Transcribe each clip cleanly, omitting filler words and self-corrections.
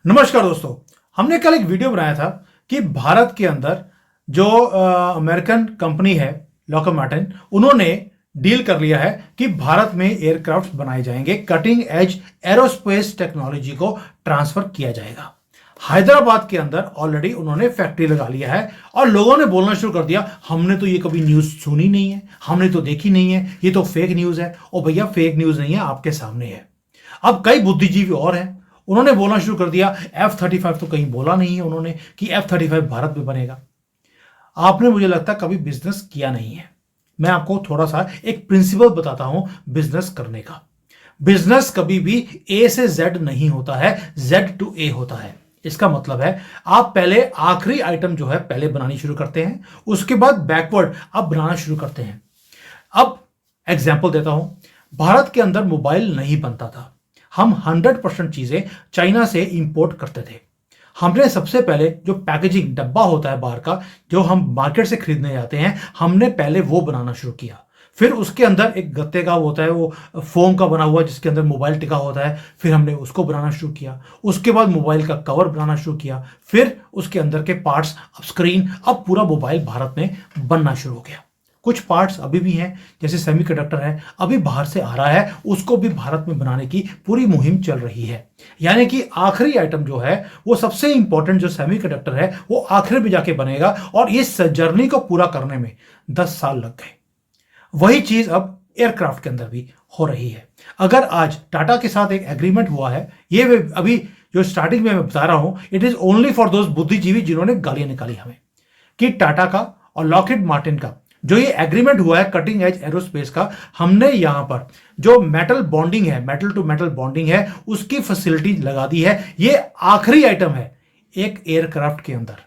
नमस्कार दोस्तों। हमने कल एक वीडियो बनाया था कि भारत के अंदर जो अमेरिकन कंपनी है लॉकहीड मार्टिन, उन्होंने डील कर लिया है कि भारत में एयरक्राफ्ट बनाए जाएंगे, कटिंग एज एरोस्पेस टेक्नोलॉजी को ट्रांसफर किया जाएगा। हैदराबाद के अंदर ऑलरेडी उन्होंने फैक्ट्री लगा लिया है और लोगों ने बोलना शुरू कर दिया, हमने तो ये कभी न्यूज सुनी नहीं है, हमने तो देखी नहीं है, ये तो फेक न्यूज है। और भैया फेक न्यूज नहीं है, आपके सामने है। अब कई बुद्धिजीवी और हैं, उन्होंने बोलना शुरू कर दिया F-35 तो कहीं बोला नहीं है उन्होंने कि F-35 भारत में बनेगा। आपने मुझे लगता कभी बिजनेस किया नहीं है। मैं आपको थोड़ा सा एक प्रिंसिपल बताता हूं बिजनेस करने का। बिजनेस कभी भी A से Z नहीं होता है, Z to A होता है। इसका मतलब है आप पहले आखिरी आइटम जो है पहले बनानी शुरू करते हैं, उसके बाद बैकवर्ड आप बनाना शुरू करते हैं। अब एग्जाम्पल देता हूं, भारत के अंदर मोबाइल नहीं बनता था। हम 100% चीजें चाइना से इंपोर्ट करते थे। हमने सबसे पहले जो पैकेजिंग डब्बा होता है बाहर का, जो हम मार्केट से खरीदने जाते हैं, हमने पहले वो बनाना शुरू किया। फिर उसके अंदर एक गत्ते का होता है, वो फोम का बना हुआ जिसके अंदर मोबाइल टिका होता है, फिर हमने उसको बनाना शुरू किया। उसके बाद मोबाइल का कवर बनाना शुरू किया, फिर उसके अंदर के पार्ट्स, अब स्क्रीन, अब पूरा मोबाइल भारत में बनना शुरू हो गया। कुछ पार्ट्स अभी भी हैं, जैसे सेमीकंडक्टर है, अभी बाहर से आ रहा है, उसको भी भारत में बनाने की पूरी मुहिम चल रही है। यानी कि आखिरी आइटम जो है, वो सबसे इंपॉर्टेंट जो सेमीकंडक्टर है, वो आखिर में जाके बनेगा और इस जर्नी को पूरा करने में 10 साल लग गए। वही चीज अब एयरक्राफ्ट के अंदर भी हो रही है। अगर आज टाटा के साथ एक एग्रीमेंट हुआ है, ये अभी जो स्टार्टिंग में मैं बता रहा हूं, it is only for those बुद्धिजीवी जिन्होंने गालियां निकाली हमें, कि टाटा का और लॉकहीड मार्टिन का जो ये एग्रीमेंट हुआ है कटिंग एज एरोस्पेस का, हमने यहां पर जो मेटल बॉन्डिंग है, मेटल टू मेटल बॉन्डिंग है, उसकी फैसिलिटी लगा दी है। ये आखिरी आइटम है एक एयरक्राफ्ट के अंदर।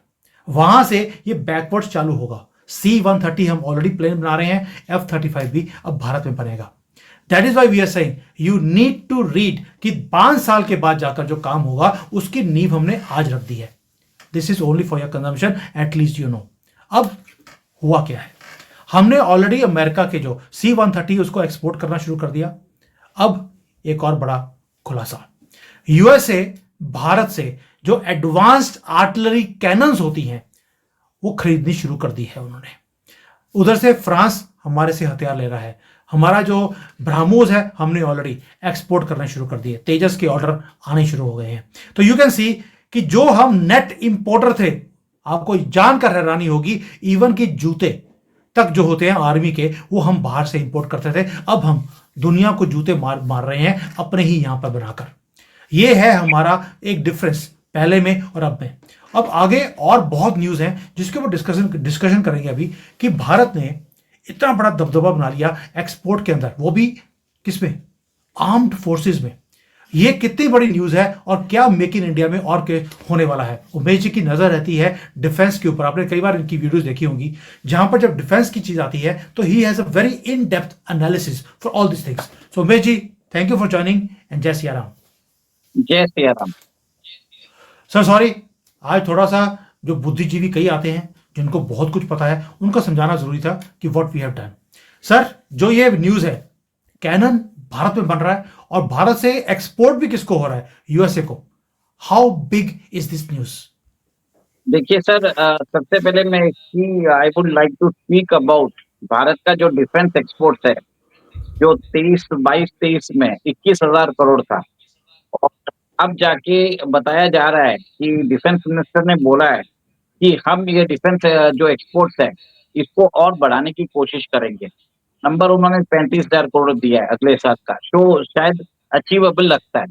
वहां से ये बैकवर्ड चालू होगा। C-130 हम ऑलरेडी प्लेन बना रहे हैं, F-35 भी अब भारत में बनेगा। That is why we are saying you need to read कि 5 साल के बाद जाकर जो काम होगा उसकी नींव हमने आज रख दी है। This is only for your consumption, at least you know. अब हुआ क्या है, हमने ऑलरेडी अमेरिका के जो C-130 उसको एक्सपोर्ट करना शुरू कर दिया। अब एक और बड़ा खुलासा, यूएसए भारत से जो एडवांस्ड आर्टिलरी कैनन्स होती हैं वो खरीदनी शुरू कर दी है उन्होंने। उधर से फ्रांस हमारे से हथियार ले रहा है। हमारा जो ब्रह्मोस है हमने ऑलरेडी एक्सपोर्ट करना शुरू कर दिए, तेजस के ऑर्डर आने शुरू हो गए हैं। तो यू कैन सी कि जो हम नेट इंपोर्टर थे, आपको जानकर हैरानी होगी, इवन कि जूते तक जो होते हैं आर्मी के, वो हम बाहर से इंपोर्ट करते थे। अब हम दुनिया को जूते मार रहे हैं अपने ही यहां पर बनाकर। ये है हमारा एक डिफरेंस पहले में और अब में। अब आगे और बहुत न्यूज हैं जिसके ऊपर डिस्कशन करेंगे अभी, कि भारत ने इतना बड़ा दबदबा बना लिया एक्सपोर्ट के अंदर, वो भी किसमें, आर्म्ड फोर्सेस में। ये कितनी बड़ी न्यूज है और क्या मेक इन इंडिया में और के होने वाला है। उमेश जी की नजर रहती है डिफेंस के ऊपर, आपने कई बार इनकी वीडियोस देखी होंगी, जहां पर जब डिफेंस की चीज आती है तो he has a very in depth analysis for all this things. So Umesh ji, thank you for joining and Jai Siya Ram. जय सिया राम। सर सॉरी, आज थोड़ा सा जो बुद्धिजीवी कई आते हैं जिनको बहुत कुछ पता है, उनको समझाना जरूरी था कि what we have done. Sir, जो ये न्यूज है, कैनन भारत में बन रहा है और भारत से एक्सपोर्ट भी किसको हो रहा है, यूएसए को। How big is this news? देखिए सर, सबसे पहले मैं I would like to speak about Bharat का जो डिफेंस एक्सपोर्ट है, जो 22-23 में 21,000 करोड़ था। और अब जाके बताया जा रहा है कि डिफेंस मिनिस्टर ने बोला है कि हम ये डिफेंस जो एक्सपोर्ट्स है, इसको और बढ़ाने की कोशिश करेंगे। नंबर उन्होंने 35,000 करोड़ दिया है अगले साल का, जो शायद अचीवेबल लगता है।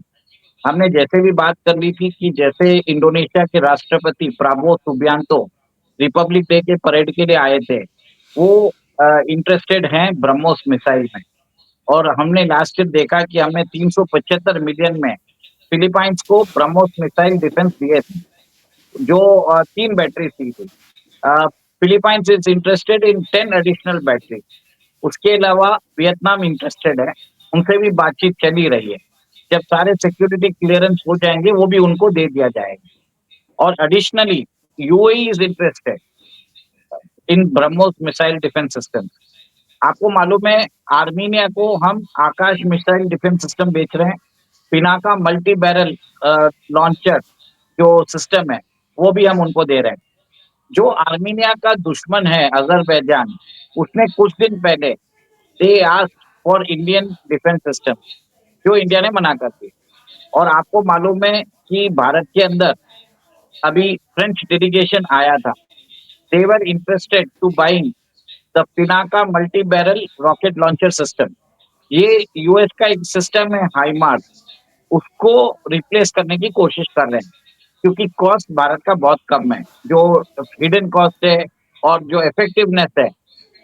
हमने जैसे भी बात कर ली थी कि जैसे इंडोनेशिया के राष्ट्रपति प्राबो सुबियांतो रिपब्लिक डे के परेड के लिए आए थे, वो इंटरेस्टेड हैं ब्रह्मोस मिसाइल में। और हमने लास्ट ईयर देखा कि हमने 375 मिलियन में फिलीपाइंस को ब्रह्मोस मिसाइल डिफेंस दिए थे, जो 3 बैटरी थी। Philippines is interested in 10 additional battery. उसके अलावा वियतनाम इंटरेस्टेड है, उनसे भी बातचीत चली रही है। जब सारे सिक्योरिटी क्लियरेंस हो जाएंगे, वो भी उनको दे दिया जाएगा। और additionally UAE is interested in BrahMos missile defence system. आपको मालूम है, आर्मीनिया को हम आकाश मिसाइल डिफेंस सिस्टम बेच रहे हैं, पिनाका मल्टी बैरल लॉन्चर जो सिस्टम है वो भी हम उनको दे रहे हैं। जो आर्मीनिया का दुश्मन है अजरबैजान, उसने कुछ दिन पहले they asked for Indian defence system, जो इंडिया ने मना कर दी। और आपको मालूम है कि भारत के अंदर अभी फ्रेंच डेलीगेशन आया था। They were interested to buying the Pinaka multi barrel rocket launcher system. ये यूएस का एक सिस्टम है हाईमार्स, उसको रिप्लेस करने की कोशिश कर रहे हैं, क्योंकि कॉस्ट भारत का बहुत कम है। जो हिडन कॉस्ट है और जो इफेक्टिवनेस है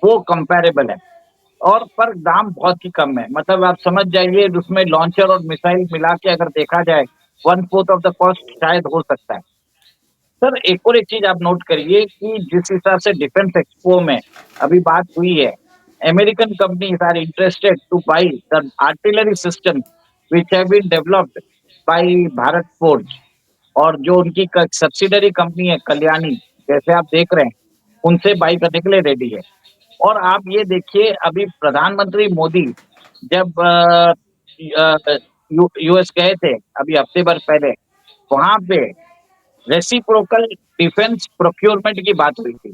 वो कंपैरेबल है, और पर दाम बहुत ही कम है। मतलब आप समझ जाइए, उसमें लॉन्चर और मिसाइल मिला के अगर देखा जाए 1/4 ऑफ द कॉस्ट शायद हो सकता है। सर एक और एक चीज आप नोट करिए कि जिस हिसाब से डिफेंस एक्सपो में अभी बात हुई है, American companies are interested to buy the artillery system which have been developed by Bharat Forge. और जो उनकी सब्सिडरी कंपनी है कल्याणी, जैसे आप देख रहे हैं, उनसे बाई करने के लिए रेडी है। और आप ये देखिए, अभी प्रधानमंत्री मोदी जब यूएस गए थे अभी हफ्ते भर पहले, वहां पे रेसिप्रोकल डिफेंस प्रोक्योरमेंट की बात हुई थी,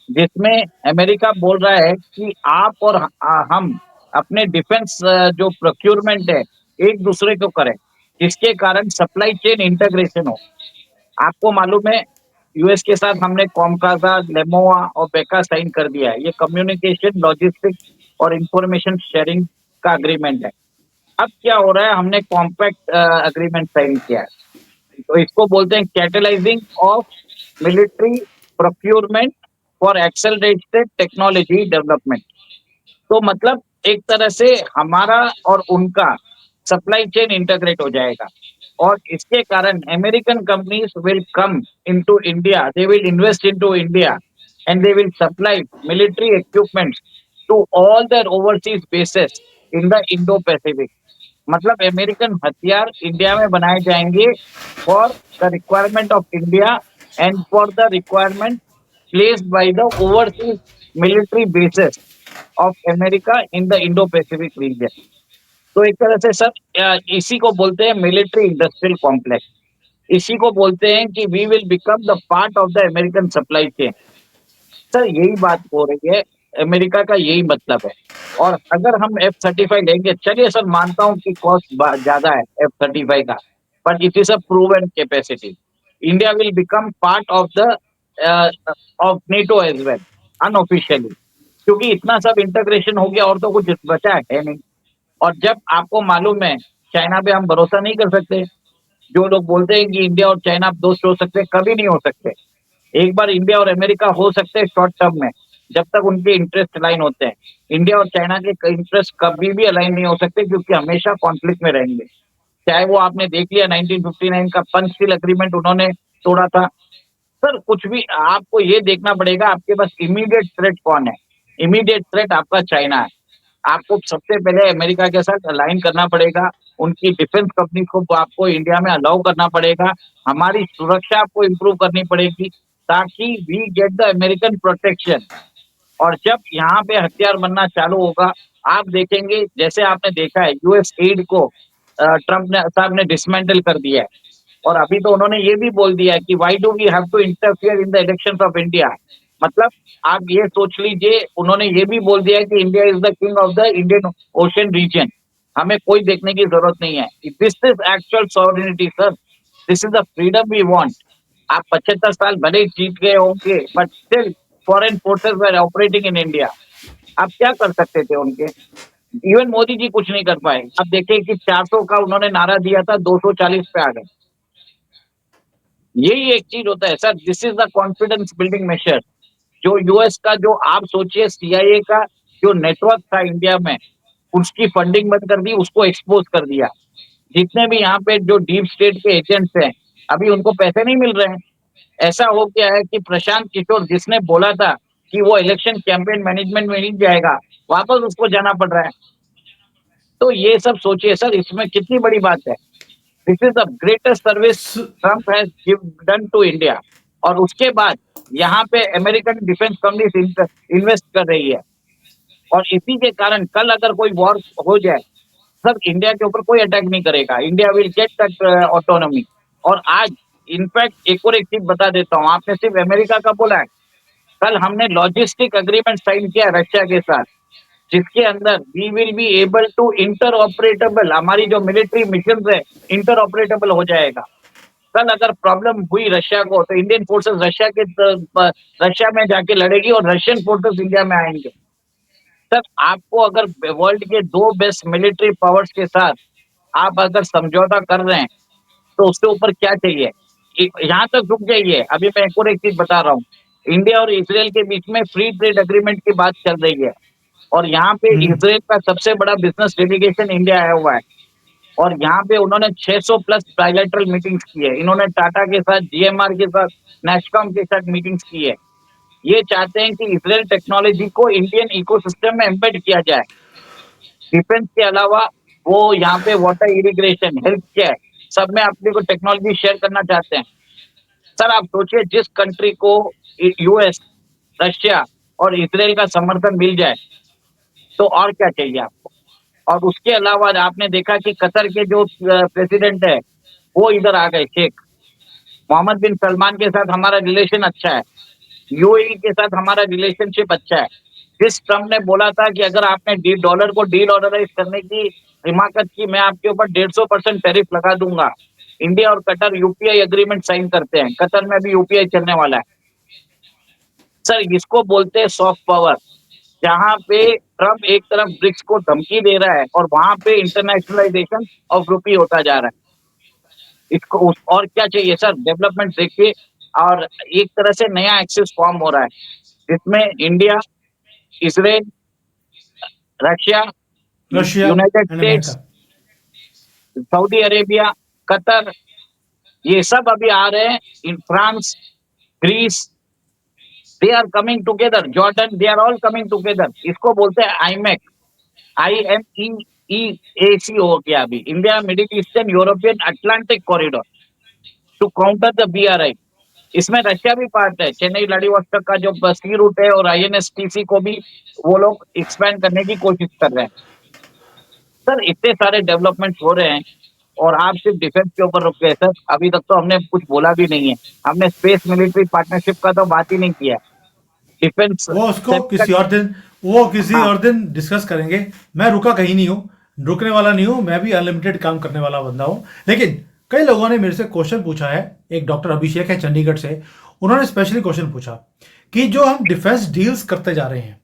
जिसमें अमेरिका बोल रहा है कि आप और हम अपने डिफेंस जो प्रोक्योरमेंट है एक दूसरे को करें, जिसके कारण सप्लाई चेन इंटीग्रेशन हो। आपको मालूम है यूएस के साथ हमने कॉमकासा, लेमोआ और बेका साइन कर दिया है। ये कम्युनिकेशन, लॉजिस्टिक्स और इंफॉर्मेशन शेयरिंग का अग्रीमेंट है। अब क्या हो रहा है, हमने कॉम्पैक्ट अग्रीमेंट साइन किया है, तो इसको बोलते हैं catalysing of military procurement for accelerated technology development. तो मतलब एक तरह से हमारा और उनका सप्लाई चेन इंटीग्रेट हो जाएगा, और इसके कारण American companies will come into India, they will invest into India and they will supply military equipments to all their overseas bases in the Indo Pacific. मतलब अमेरिकन हथियार इंडिया में बनाए जाएंगे for the requirement of India and for the requirement placed by the overseas military bases of America in the Indo Pacific region. तो एक तरह से sir इसी को बोलते हैं मिलिट्री इंडस्ट्रियल कॉम्प्लेक्स। इसी को बोलते हैं कि we will become the part of the American supply chain. Sir यही बात हो रही है, अमेरिका का यही मतलब है। और अगर हम F-35 लेंगे, चलिए सर मानता हूँ कि कॉस्ट ज्यादा है F-35 का, but it is a proven capacity. India will become part of the of NATO as well, unofficially, क्योंकि इतना सब इंटीग्रेशन हो गया और तो कुछ बचा है नहीं। और जब आपको मालूम है चाइना पे हम भरोसा नहीं कर सकते। जो लोग बोलते हैं कि इंडिया और चाइना दोस्त हो सकते हैं, कभी नहीं हो सकते। एक बार इंडिया और अमेरिका हो सकते हैं शॉर्ट टर्म में, जब तक उनके इंटरेस्ट अलाइन होते हैं। इंडिया और चाइना के इंटरेस्ट कभी भी अलाइन नहीं हो सकते, क्योंकि हमेशा कॉन्फ्लिक्ट में रहेंगे। चाहे वो आपने देख लिया 1959 का पंचशील एग्रीमेंट उन्होंने तोड़ा था। सर कुछ भी आपको ये देखना पड़ेगा, आपके पास इमीडिएट थ्रेट कौन है। इमीडिएट थ्रेट आपका चाइना है। आपको सबसे पहले अमेरिका के साथ अलाइन करना पड़ेगा, उनकी डिफेंस कंपनी को आपको इंडिया में अलाउ करना पड़ेगा, हमारी सुरक्षा आपको इम्प्रूव करनी पड़ेगी, ताकि we get the American protection. और जब यहाँ पे हथियार बनना चालू होगा, आप देखेंगे, जैसे आपने देखा है यूएस एड को ट्रंप ने साहब ने डिसमेंटल कर दिया है। और अभी तो उन्होंने ये भी बोल दिया है कि why do we have to interfere in the elections of India. मतलब आप ये सोच लीजिए, उन्होंने ये भी बोल दिया है कि India is the king of the Indian Ocean region, हमें कोई देखने की जरूरत नहीं है। This is actual sovereignty sir, this is the freedom we want. आप 75 साल भले ही जीत गए होंगे, but still foreign forces were operating in India. आप क्या कर सकते थे उनके? इवन मोदी जी कुछ नहीं कर पाए। अब देखिए कि 400 का उन्होंने नारा दिया था, 240 पे आ गए। यही एक चीज होता है sir, this is the confidence building measure. जो यूएस का, जो आप सोचिए सीआईए का जो नेटवर्क था इंडिया में, उसकी फंडिंग बंद कर दी, उसको एक्सपोज कर दिया। जितने भी यहाँ पे जो डीप स्टेट के एजेंट्स हैं, अभी उनको पैसे नहीं मिल रहे हैं। ऐसा हो गया है कि प्रशांत किशोर जिसने बोला था कि वो इलेक्शन कैंपेन मैनेजमेंट में नहीं जाएगा, वापस उसको जाना पड़ रहा है। तो ये सब सोचिए सर, इसमें कितनी बड़ी बात है। This is the greatest service स- Trump has done to India. और उसके बाद यहाँ पे अमेरिकन डिफेंस कंपनी इन्वेस्ट कर रही है। और इसी के कारण कल अगर कोई वॉर हो जाए, सर इंडिया के ऊपर कोई अटैक नहीं करेगा, India will get that autonomy. और आज इनफैक्ट एक और एक चीज बता देता हूँ, आपने सिर्फ अमेरिका का बोला है, कल हमने लॉजिस्टिक अग्रीमेंट साइन किया रशिया के साथ, जिसके अंदर we will be able to inter operatable, हमारी जो मिलिट्री मिशन है इंटर ऑपरेटेबल हो जाएगा। कल अगर प्रॉब्लम हुई रशिया को तो इंडियन फोर्सेस रशिया में जाके लड़ेगी और रशियन फोर्सेस इंडिया में आएंगे। सर आपको अगर वर्ल्ड के दो बेस्ट मिलिट्री पावर्स के साथ आप अगर समझौता कर रहे हैं तो उससे ऊपर क्या चाहिए? यहाँ तक रुक जाइए, अभी मैं एक और एक चीज बता रहा हूँ। इंडिया और इसराइल के बीच में फ्री ट्रेड एग्रीमेंट की बात चल रही है और यहाँ पे हम्म। इसराइल का सबसे बड़ा बिजनेस डेलीगेशन इंडिया आया हुआ है और यहाँ पे उन्होंने 600 प्लस बायलैटरल मीटिंग्स की है। इन्होंने टाटा के साथ, जीएमआर के साथ, नेस्कॉम के साथ मीटिंग्स की है। ये चाहते हैं कि इसराइल टेक्नोलॉजी को इंडियन इकोसिस्टम में एम्बेड किया जाए। डिफेंस के अलावा वो यहाँ पे वाटर इरिगेशन, हेल्थ केयर, सब में अपने को टेक्नोलॉजी शेयर करना चाहते हैं। सर आप सोचिए, जिस कंट्री को यूएस, रशिया और इसराइल का समर्थन मिल जाए तो और क्या चाहिए आपको? और उसके अलावा आपने देखा कि कतर के जो प्रेसिडेंट है वो इधर आ गए, शेख मोहम्मद बिन सलमान के साथ हमारा रिलेशन अच्छा है, यूएई के साथ हमारा रिलेशनशिप अच्छा है। जिस ट्रम्प ने बोला था कि अगर आपने डॉलर को डीडॉलराइज करने की हिमाकत की, मैं आपके ऊपर 150% टैरिफ लगा दूंगा। इंडिया और कतर यूपीआई एग्रीमेंट साइन करते हैं, कतर में भी यूपीआई चलने वाला है। सर इसको बोलते हैं सॉफ्ट पावर, जहां पे ट्रम्प एक तरफ ब्रिक्स को धमकी दे रहा है और वहां पे इंटरनेशनलाइजेशन ऑफ रुपी होता जा रहा है। इसको और क्या चाहिए सर? डेवलपमेंट देखिए, और एक तरह से नया एक्सिस फॉर्म हो रहा है जिसमें India, Israel, Russia, Russia United and states, America. Saudi Arabia, Qatar, ये सब अभी आ रहे हैं। In France, Greece, they are coming together, Jordan, they are all coming together. इसको बोलते हैं आईमेक, IMEEAC हो गया अभी, India middle eastern European Atlantic corridor, to counter the BRI। इसमें रशिया भी पार्ट है, चेन्नई व्लादिवोस्टोक का जो सी रूट है और INSTC को भी वो लोग एक्सपैंड करने की कोशिश कर रहे हैं। सर इतने सारे डेवलपमेंट हो रहे हैं और आप सिर्फ डिफेंस के ऊपर रुक गए सर। अभी तक तो हमने कुछ बोला भी नहीं है, हमने स्पेस मिलिट्री पार्टनरशिप का तो बात ही नहीं किया। डिफेंस वो उसको सेक्टर, किसी और दिन, वो किसी हाँ और दिन डिस्कस करेंगे। मैं रुका कहीं नहीं हूँ, रुकने वाला नहीं हूँ, मैं भी अनलिमिटेड काम करने वाला बंदा हूँ। लेकिन कई लोगों ने मेरे से क्वेश्चन पूछा है। एक डॉक्टर अभिषेक है चंडीगढ़ से, उन्होंने स्पेशली क्वेश्चन पूछा कि जो हम डिफेंस डील्स करते जा रहे हैं,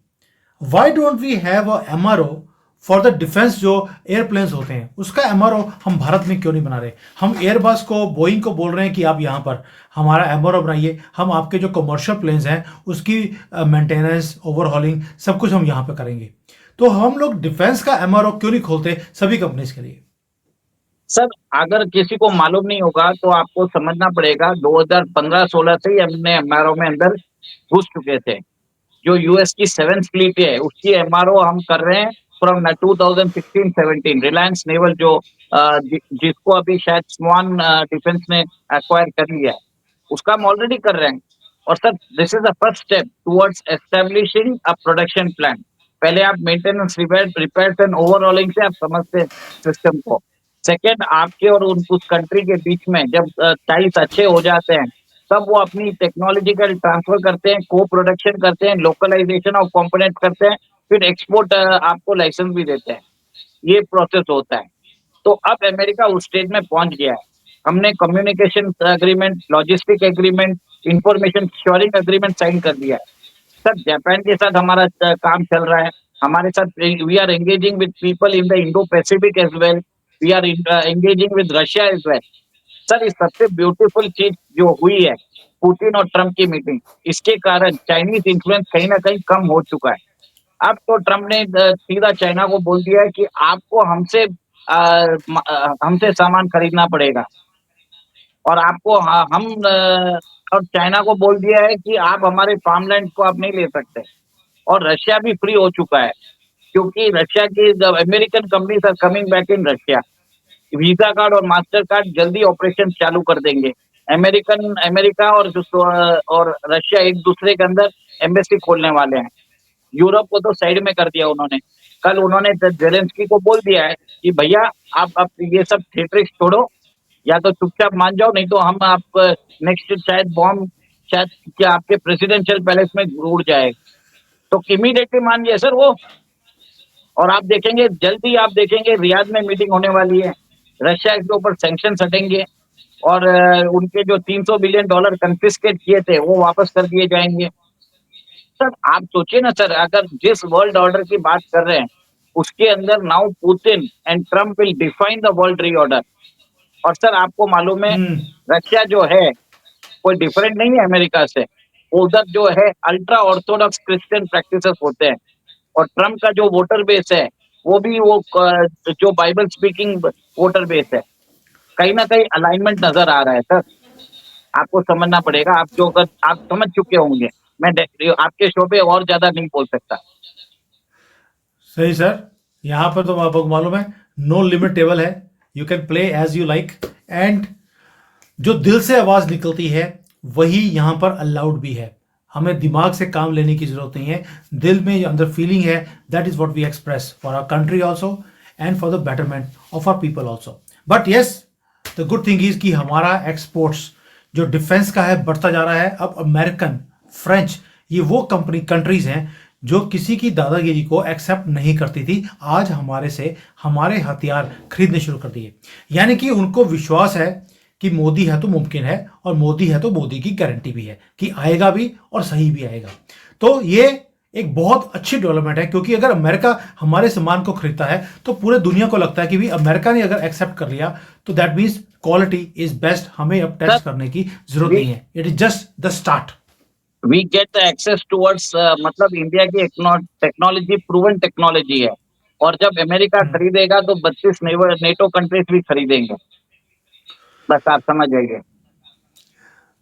why don't we have a MRO for the defence, जो एयरप्लेन्स होते हैं उसका एमआरओ हम भारत में क्यों नहीं बना रहे? हम एयरबस को, बोइंग को बोल रहे हैं कि आप यहाँ पर हमारा एमआरओ बनाइए, हम आपके जो कमर्शियल प्लेन्स हैं उसकी मेंटेनेंस, ओवरहॉलिंग सब कुछ हम यहाँ पे करेंगे। तो हम लोग डिफेंस का एमआरओ क्यों नहीं खोलते सभी कंपनीज के लिए? सर अगर किसी को मालूम नहीं होगा तो आपको समझना पड़ेगा, 2015-16 से ही हमने एमआरओ में अंदर घुस चुके थे। जो यूएस की 7th फ्लीट है उसकी एमआरओ हम कर रहे हैं फ्रॉम 2016-17। रिलायंस नेवल जो जिसको अभी शायद स्वान डिफेंस ने एक्वायर कर लिया है, उसका हम ऑलरेडी कर रहे हैं। और sir this is the first step towards establishing a production plan. पहले आप मेंटेनेंस, रिपेयर्स एंड ओवरऑलिंग से आप समझते हैं सिस्टम को। सेकेंड, आपके और उस कंट्री के बीच में जब टाइल्स अच्छे हो जाते हैं तब वो अपनी टेक्नोलॉजिकल ट्रांसफर करते हैं, को प्रोडक्शन करते हैं, लोकलाइजेशन ऑफ कंपोनेंट करते हैं, फिर एक्सपोर्ट आपको लाइसेंस भी देते हैं। ये प्रोसेस होता है। तो अब अमेरिका उस स्टेज में पहुंच गया है। हमने communication agreement, logistic agreement, information sharing agreement sign कर दिया है। सर जापान के साथ हमारा काम चल रहा है। हमारे साथ we are engaging with people in the Indo Pacific as well. We are engaging with Russia as well. Sir इस सबसे ब्यूटीफुल चीज जो हुई है, पुतिन और ट्रम्प की मीटिंग, इसके कारण चाइनीज इन्फ्लुएंस कहीं ना कहीं कम हो चुका है। अब तो ट्रम्प ने सीधा चाइना को बोल दिया है कि आपको हमसे सामान खरीदना पड़ेगा और आपको और चाइना को बोल दिया है कि आप हमारे फार्मलैंड को आप नहीं ले सकते। और रशिया भी फ्री हो चुका है क्योंकि रशिया की American companies are coming back in Russia. Visa card और मास्टर कार्ड जल्दी ऑपरेशन चालू कर देंगे। अमेरिका और रशिया एक दूसरे के अंदर एम्बेसी खोलने वाले हैं। यूरोप को तो साइड में कर दिया उन्होंने। कल उन्होंने जेलेंस्की को बोल दिया है कि भैया आप ये सब थिएट्रिक्स छोड़ो, या तो चुपचाप मान जाओ, नहीं तो हम आप नेक्स्ट शायद बॉम्ब शायद क्या आपके प्रेसिडेंशियल पैलेस में उड़ जाए, तो इमीडिएटली मान गए सर वो। और आप देखेंगे जल्दी, आप देखेंगे रियाद में मीटिंग होने वाली है, रशिया के ऊपर सैंक्शन हटेंगे और उनके जो $300 बिलियन कंफिस्केट किए थे वो वापस कर दिए जाएंगे। सर आप सोचिए ना सर, अगर जिस वर्ल्ड ऑर्डर की बात कर रहे हैं उसके अंदर now Putin and Trump will define the world री ऑर्डर। और सर आपको मालूम है हम्म। रशिया जो है कोई डिफरेंट नहीं है अमेरिका से, उधर जो है अल्ट्रा ऑर्थोडॉक्स क्रिश्चियन प्रैक्टिसेस होते हैं। और ट्रम्प का जो वोटर बेस है वो भी वो जो बाइबल स्पीकिंग वोटर बेस है। कहीं ना कहीं अलाइनमेंट नजर आ रहा है सर, आपको समझना पड़ेगा। आप जो अगर आप समझ चुके होंगे, मैं आपके शो पे और ज्यादा नहीं बोल सकता। सही सर, यहाँ पर तो आपको मालूम है नो लिमिट टेबल है, you can play as you like, and जो दिल से आवाज निकलती है वही यहाँ पर अलाउड भी है। हमें दिमाग से काम लेने की जरूरत नहीं है, दिल में जो अंदर फीलिंग है that is what we express for our country also and for the betterment of our people also. But yes, the good thing is कि हमारा एक्सपोर्ट्स जो डिफेंस का है बढ़ता जा रहा है। अब अमेरिकन, फ्रेंच, ये वो कंट्रीज हैं जो किसी की दादागिरी को एक्सेप्ट नहीं करती थी, आज हमारे से हमारे हथियार खरीदने शुरू कर दिए। यानी कि उनको विश्वास है कि मोदी है तो मुमकिन है, और मोदी है तो मोदी की गारंटी भी है कि आएगा भी और सही भी आएगा। तो ये एक बहुत अच्छी डेवलपमेंट है, क्योंकि अगर अमेरिका हमारे सामान को खरीदता है तो पूरे दुनिया को लगता है कि भी अमेरिका ने अगर एक्सेप्ट कर लिया तो that means quality is best, हमें अब टेस्ट करने की जरूरत नहीं है, it is just the start. We get the access towards, मतलब इंडिया की टेक्नोलॉजी प्रूवन टेक्नोलॉजी है। और जब अमेरिका खरीदेगा तो 32 नेटो कंट्रीज भी खरीदेंगे, बस आप समझ जाइए।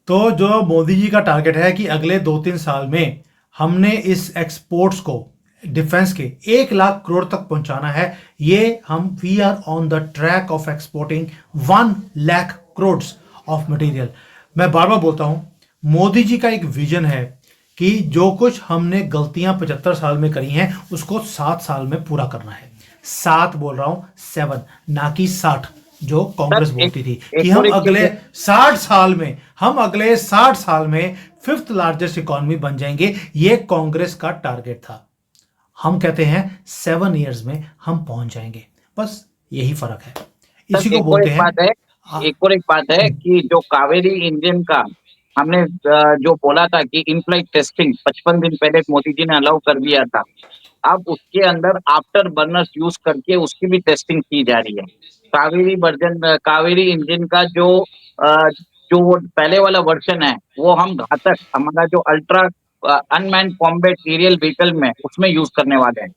तो जो मोदी जी का टारगेट है कि अगले 2-3 साल में हमने इस एक्सपोर्ट्स को डिफेंस के 1 लाख करोड़ तक पहुंचाना है, ये हम we are on the track of exporting 1 lakh crore of material. मैं बार बार बोलता हूं, मोदी जी का एक विजन है कि जो कुछ हमने गलतियां 75 साल में करी हैं उसको 7 साल में पूरा करना है। 7 बोल रहा हूं, 7 ना कि 60 जो कांग्रेस सर बोलती थी कि एक और हम एक चीज अगले है। 60 साल में, हम अगले 60 साल में 5th लार्जेस्ट इकोनॉमी बन जाएंगे, ये कांग्रेस का टारगेट था। हम कहते हैं 7 ईयर्स में हम पहुंच जाएंगे, बस यही फर्क है, इसी सर को एक और बोलते एक हैं। बात है, एक और एक बात है कि जो कावेरी इंजन का हमने जो बोला था कि इन फ्लाइट टेस्टिंग 55 दिन पहले मोदी जी ने अलाउ कर दिया था, अब उसके अंदर आफ्टर बर्नर्स यूज करके उसकी भी टेस्टिंग की जा रही है। कावेरी इंजन का अ, जो वो पहले वाला वर्जन है वो हम घातक हमारा जो ultra unmanned combat aerial vehicle में उसमें यूज करने वाले हैं।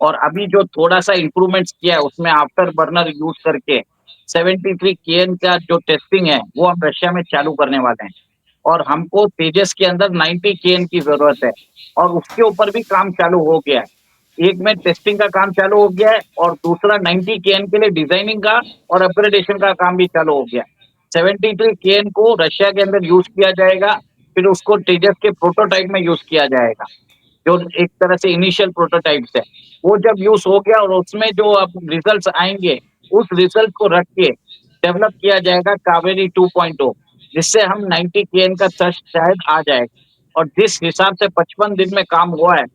और अभी जो थोड़ा सा इंप्रूवमेंट्स किया है उसमें आफ्टर बर्नर यूज करके 73 केएन का जो टेस्टिंग है वो हम रशिया में चालू करने वाले हैं। और हमको तेजस के अंदर 90 केएन की जरूरत है, और उसके ऊपर भी काम चालू हो गया है। एक में टेस्टिंग का काम चालू हो गया है और दूसरा 90 केएन के लिए डिजाइनिंग का और अपग्रेडेशन का काम भी चालू हो गया है। 73 केएन को रशिया के अंदर यूज किया जाएगा, फिर उसको तेजस के प्रोटोटाइप में यूज किया जाएगा, जो एक तरह से इनिशियल प्रोटोटाइप्स है। वो जब यूज हो गया और उसमें जो अब रिजल्ट्स आएंगे उस रिजल्ट को रख के डेवलप किया जाएगा कावेरी 2.0, जिससे हम 90 केएन का थ्रस्ट शायद आ जाएगा। और जिस हिसाब से 55 दिन में काम हुआ है,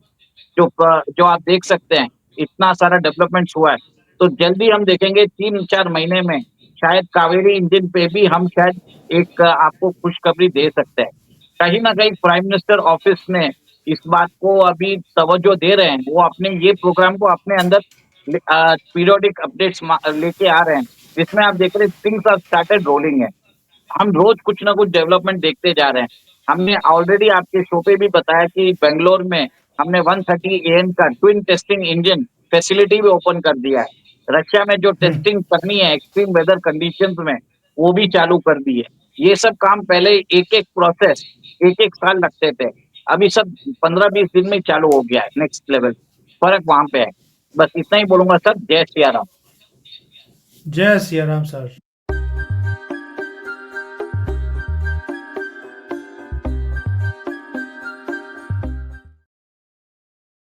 जो आप देख सकते हैं इतना सारा डेवलपमेंट हुआ है, तो जल्दी हम देखेंगे 3-4 महीने में शायद कावेरी इंजन पे भी हम शायद एक आपको खुशखबरी दे सकते हैं। कहीं ना कहीं प्राइम मिनिस्टर ऑफिस ने इस बात को अभी तवज्जो दे रहे हैं, वो अपने ये प्रोग्राम को अपने अंदर पीरियोडिक अपडेट्स लेके आ रहे हैं, जिसमें आप देख रहे हैं थिंग्स आर स्टार्टेड रोलिंग है। हम रोज कुछ ना कुछ डेवलपमेंट देखते जा रहे हैं। हमने ऑलरेडी आपके शो पे भी बताया कि बेंगलोर में हमने 130 एएन का ट्विन टेस्टिंग इंजन फैसिलिटी भी ओपन कर दिया है। रशिया में जो टेस्टिंग करनी है एक्सट्रीम वेदर कंडीशंस में वो भी चालू कर दी है। ये सब काम पहले एक एक प्रोसेस 1-1 साल लगते थे, अभी सब 15-20 दिन में चालू हो गया है। नेक्स्ट लेवल फर्क वहां पे है। बस इतना ही बोलूंगा सर। जय सिया राम। जय सिया राम सर।